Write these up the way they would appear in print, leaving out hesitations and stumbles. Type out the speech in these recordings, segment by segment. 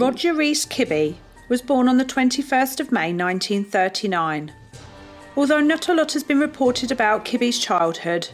Roger Kibbe was born on the 21st of May 1939. Although not a lot has been reported about Kibbe's childhood,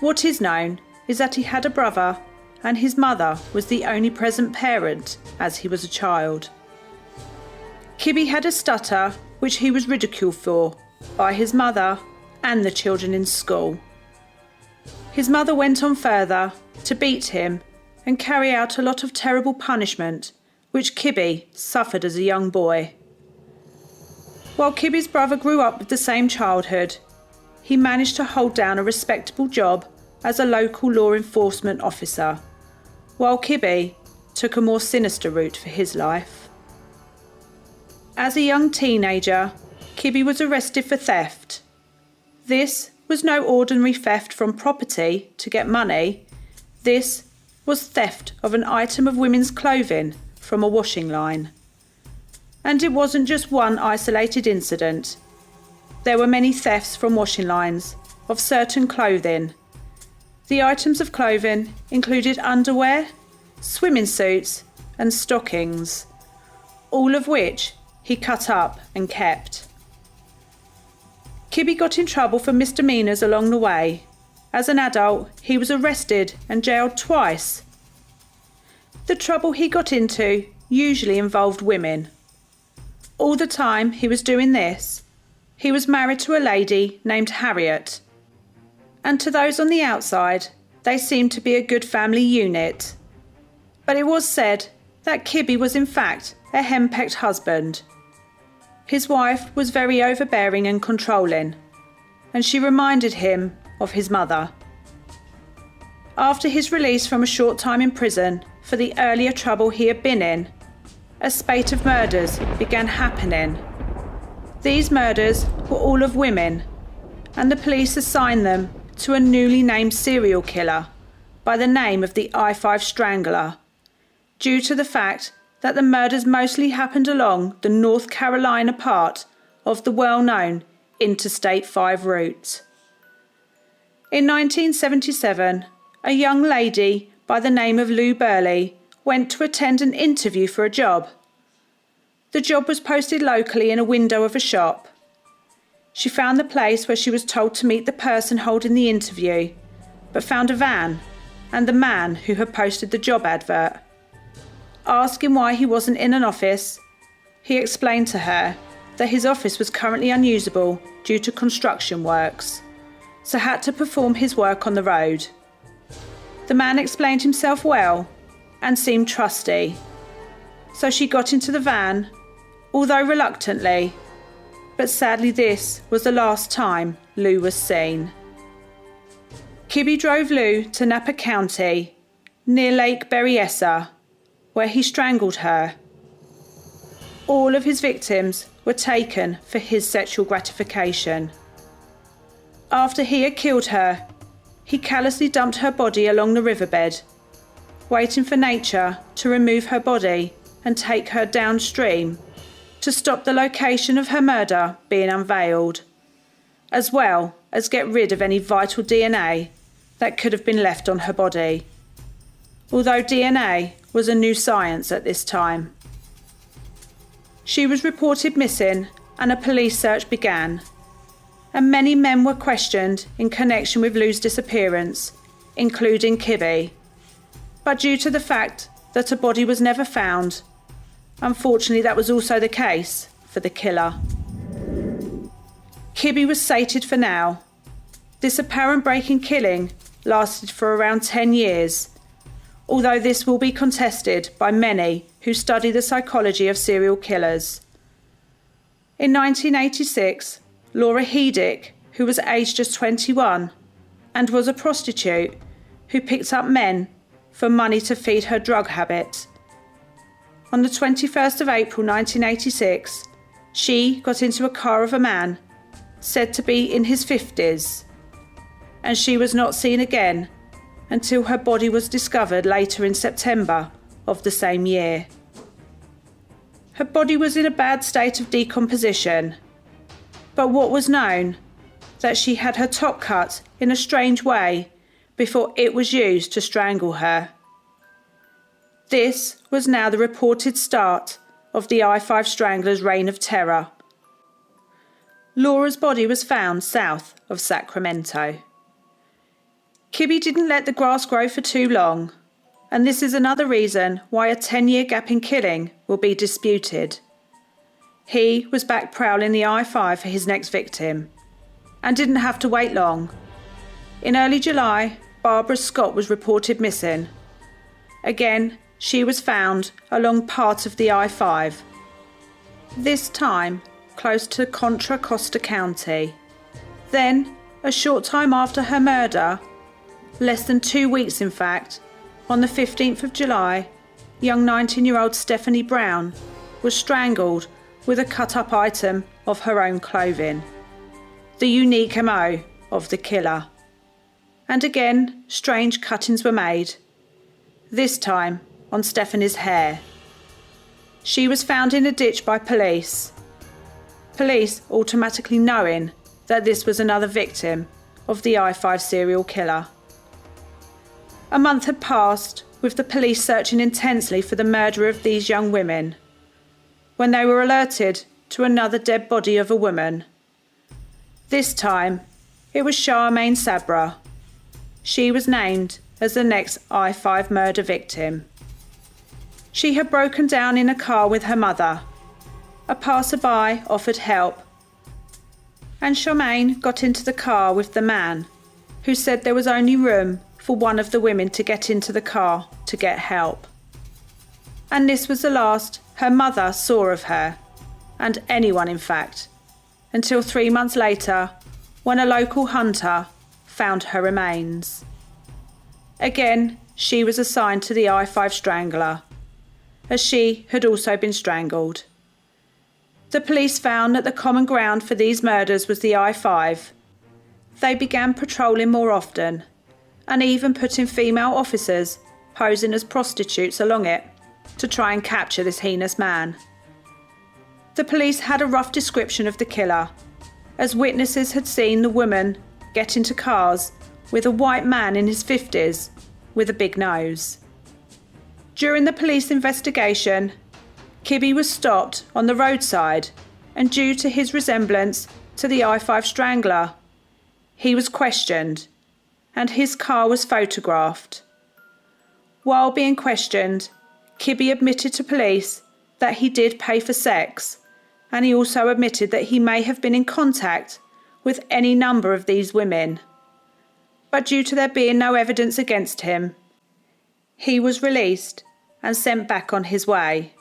what is known is that he had a brother and his mother was the only present parent as he was a child. Kibbe had a stutter which he was ridiculed for by his mother and the children in school. His mother went on further to beat him and carry out a lot of terrible punishment which Kibbe suffered as a young boy. While Kibbe's brother grew up with the same childhood, he managed to hold down a respectable job as a local law enforcement officer, while Kibbe took a more sinister route for his life. As a young teenager, Kibbe was arrested for theft. This was no ordinary theft from property to get money. This was theft of an item of women's clothing from a washing line. And it wasn't just one isolated incident. There were many thefts from washing lines of certain clothing. The items of clothing included underwear, swimming suits and stockings, all of which he cut up and kept. Kibbe got in trouble for misdemeanours along the way. As an adult, he was arrested and jailed twice. The trouble he got into usually involved women. All the time he was doing this, he was married to a lady named Harriet. And to those on the outside, they seemed to be a good family unit. But it was said that Kibbe was in fact a henpecked husband. His wife was very overbearing and controlling, and she reminded him of his mother. After his release from a short time in prison for the earlier trouble he had been in, a spate of murders began happening. These murders were all of women, and the police assigned them to a newly named serial killer by the name of the I-5 Strangler, due to the fact that the murders mostly happened along the North Carolina part of the well-known Interstate 5 route. In 1977, a young lady by the name of Lou Burley went to attend an interview for a job. The job was posted locally in a window of a shop. She found the place where she was told to meet the person holding the interview, but found a van and the man who had posted the job advert. Asking why he wasn't in an office, he explained to her that his office was currently unusable due to construction works, so had to perform his work on the road. The man explained himself well and seemed trusty, so she got into the van, although reluctantly, but sadly this was the last time Lou was seen. Kibbe drove Lou to Napa County, near Lake Berryessa, where he strangled her. All of his victims were taken for his sexual gratification. After he had killed her, he callously dumped her body along the riverbed, waiting for nature to remove her body and take her downstream to stop the location of her murder being unveiled, as well as get rid of any vital DNA that could have been left on her body. Although DNA was a new science at this time. She was reported missing and a police search began, and many men were questioned in connection with Lou's disappearance, including Kibbe. But due to the fact that a body was never found, unfortunately that was also the case for the killer. Kibbe was sated for now. This apparent breaking killing lasted for around 10 years, although this will be contested by many who study the psychology of serial killers. In 1986, Laura Hedick, who was aged just 21 and was a prostitute who picked up men for money to feed her drug habit. On the 21st of April 1986, she got into a car of a man said to be in his 50s, and she was not seen again until her body was discovered later in September of the same year. Her body was in a bad state of decomposition, but what was known that she had her top cut in a strange way before it was used to strangle her. This was now the reported start of the I-5 Strangler's reign of terror. Laura's body was found south of Sacramento. Kibbe didn't let the grass grow for too long, and this is another reason why a 10-year gap in killing will be disputed. He was back prowling the I-5 for his next victim, and didn't have to wait long. In early July, Barbara Scott was reported missing. Again, she was found along part of the I-5, this time close to Contra Costa County. Then, a short time after her murder, less than 2 weeks in fact, on the 15th of July, young 19-year-old Stephanie Brown was strangled with a cut-up item of her own clothing. The unique MO of the killer. And again, strange cuttings were made, this time on Stephanie's hair. She was found in a ditch by police. Police automatically knowing that this was another victim of the I-5 serial killer. A month had passed with the police searching intensely for the murderer of these young women, when they were alerted to another dead body of a woman. This time, it was Charmaine Sabra. She was named as the next I-5 murder victim. She had broken down in a car with her mother. A passerby offered help, and Charmaine got into the car with the man, who said there was only room for one of the women to get into the car to get help. And this was the last her mother saw of her, and anyone in fact, until 3 months later, when a local hunter found her remains. Again, she was assigned to the I-5 Strangler, as she had also been strangled. The police found that the common ground for these murders was the I-5. They began patrolling more often, and even putting female officers posing as prostitutes along it to try and capture this heinous man. The police had a rough description of the killer, as witnesses had seen the woman get into cars with a white man in his 50s with a big nose. During the police investigation, Kibbe was stopped on the roadside, and due to his resemblance to the I-5 Strangler, he was questioned, and his car was photographed. While being questioned, Kibbe admitted to police that he did pay for sex, and he also admitted that he may have been in contact with any number of these women. But due to there being no evidence against him, he was released and sent back on his way.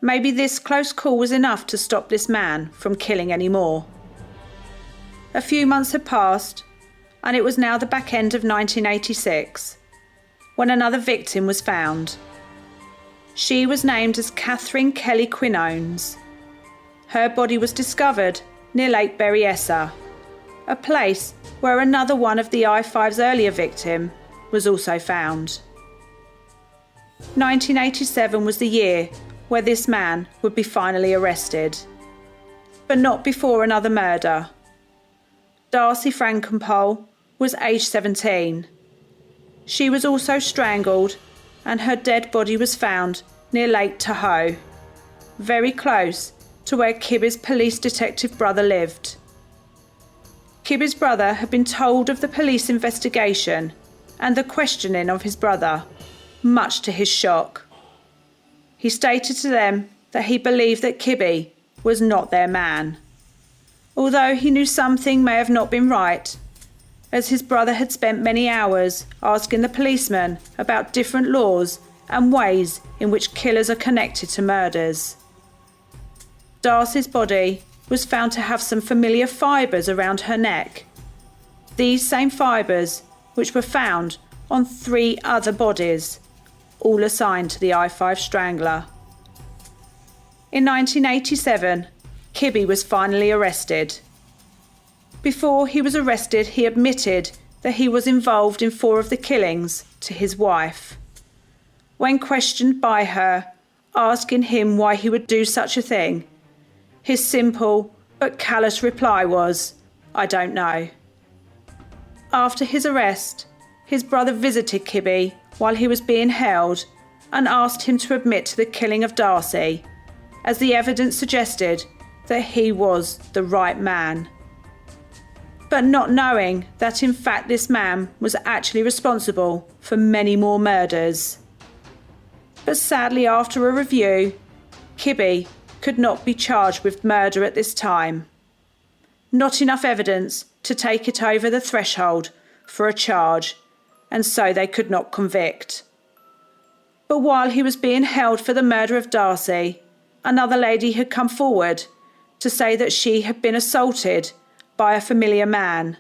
Maybe this close call was enough to stop this man from killing any more. A few months had passed, and it was now the back end of 1986, when another victim was found. She was named as Catherine Kelly Quinones. Her body was discovered near Lake Berryessa, a place where another one of the I-5's earlier victim was also found. 1987 was the year where this man would be finally arrested, but not before another murder. Darcy Frankenpole was aged 17. She was also strangled, and her dead body was found near Lake Tahoe, very close to where Kibbe's police detective brother lived. Kibbe's brother had been told of the police investigation and the questioning of his brother, much to his shock. He stated to them that he believed that Kibbe was not their man, although he knew something may have not been right, as his brother had spent many hours asking the policeman about different laws and ways in which killers are connected to murders. Darcy's body was found to have some familiar fibres around her neck, these same fibres which were found on 3 other bodies, all assigned to the I-5 Strangler. In 1987, Kibbe was finally arrested. Before he was arrested, he admitted that he was involved in 4 of the killings to his wife. When questioned by her, asking him why he would do such a thing, his simple but callous reply was, "I don't know." After his arrest, his brother visited Kibbe while he was being held and asked him to admit to the killing of Darcy, as the evidence suggested that he was the right man. But not knowing that in fact this man was actually responsible for many more murders. But sadly, after a review, Kibbe could not be charged with murder at this time. Not enough evidence to take it over the threshold for a charge, and so they could not convict. But while he was being held for the murder of Darcy, another lady had come forward to say that she had been assaulted by a familiar man.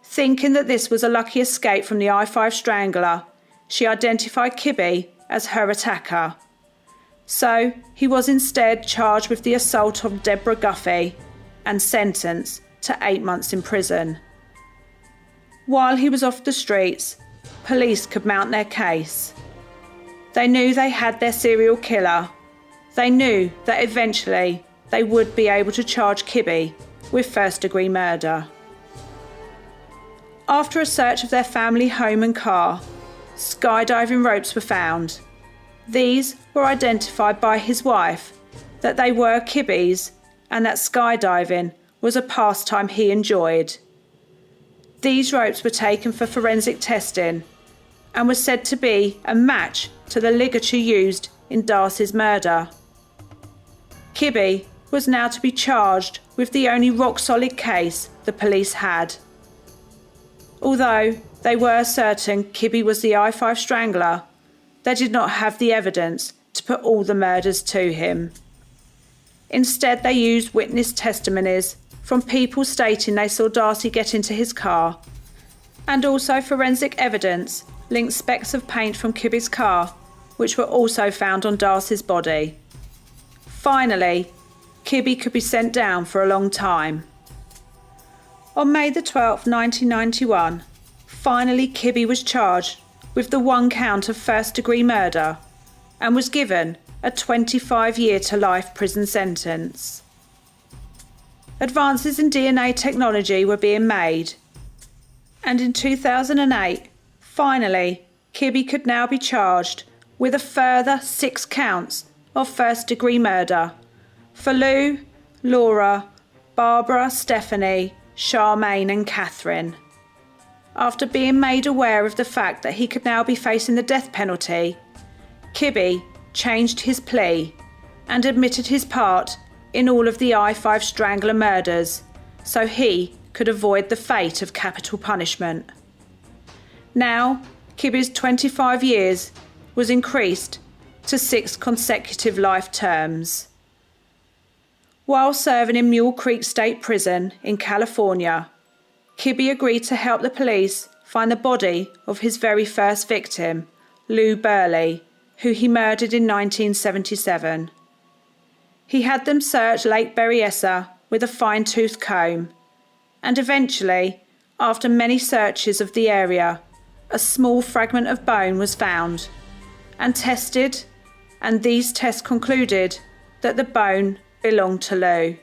Thinking that this was a lucky escape from the I-5 Strangler, she identified Kibbe as her attacker. So he was instead charged with the assault of Deborah Guffey and sentenced to 8 months in prison. While he was off the streets, police could mount their case. They knew they had their serial killer. They knew that eventually they would be able to charge Kibbe with first-degree murder. After a search of their family home and car, skydiving ropes were found. These were identified by his wife that they were Kibbe's and that skydiving was a pastime he enjoyed. These ropes were taken for forensic testing and were said to be a match to the ligature used in Darcy's murder. Kibbe was now to be charged with the only rock-solid case the police had. Although they were certain Kibbe was the I-5 Strangler, they did not have the evidence to put all the murders to him. Instead, they used witness testimonies from people stating they saw Darcy get into his car, and also forensic evidence linked specks of paint from Kibbe's car, which were also found on Darcy's body. Finally, Kibbe could be sent down for a long time. On May the 12th, 1991, finally Kibbe was charged with the one count of first-degree murder and was given a 25-year to life prison sentence. Advances in DNA technology were being made, and in 2008, finally, Kibbe could now be charged with a further 6 counts of first-degree murder for Lou, Laura, Barbara, Stephanie, Charmaine and Catherine. After being made aware of the fact that he could now be facing the death penalty, Kibbe changed his plea and admitted his part in all of the I-5 Strangler murders so he could avoid the fate of capital punishment. Now, Kibbe's 25 years was increased to 6 consecutive life terms. While serving in Mule Creek State Prison in California, Kibbe agreed to help the police find the body of his very first victim, Lou Burley, who he murdered in 1977. He had them search Lake Berryessa with a fine-tooth comb, and eventually, after many searches of the area, a small fragment of bone was found and tested, and these tests concluded that the bone belonged to Lou.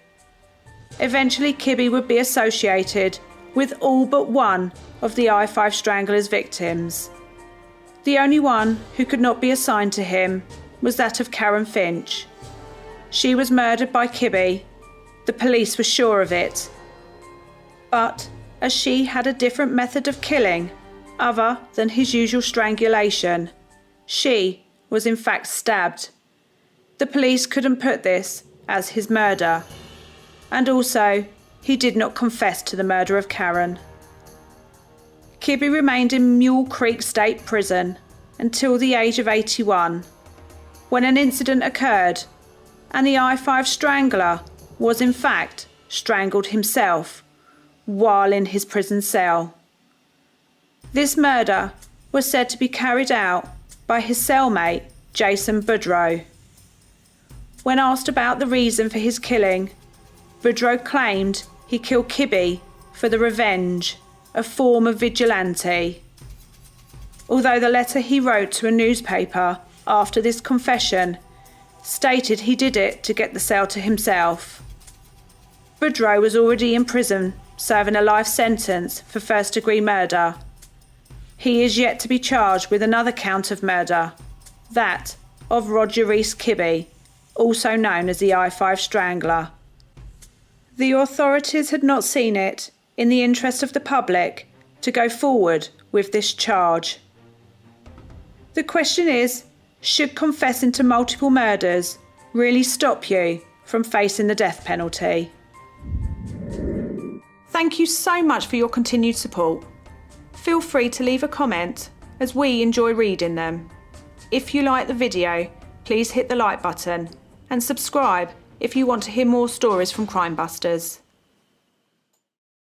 Eventually, Kibbe would be associated with all but one of the I-5 Strangler's victims. The only one who could not be assigned to him was that of Karen Finch. She was murdered by Kibbe. The police were sure of it. But as she had a different method of killing, other than his usual strangulation, she was in fact stabbed. The police couldn't put this as his murder, and also he did not confess to the murder of Karen. Kibbe remained in Mule Creek State Prison until the age of 81, when an incident occurred and the I-5 Strangler was in fact strangled himself while in his prison cell. This murder was said to be carried out by his cellmate Jason Boudreau. When asked about the reason for his killing, Boudreau claimed he killed Kibbe for the revenge, a form of vigilante. Although the letter he wrote to a newspaper after this confession stated he did it to get the cell to himself. Boudreau was already in prison serving a life sentence for first-degree murder. He is yet to be charged with another count of murder, that of Roger Kibbe, also known as the I-5 Strangler. The authorities had not seen it in the interest of the public to go forward with this charge. The question is, should confessing to multiple murders really stop you from facing the death penalty? Thank you so much for your continued support. Feel free to leave a comment, as we enjoy reading them. If you like the video, please hit the like button and subscribe if you want to hear more stories from Crime Busters.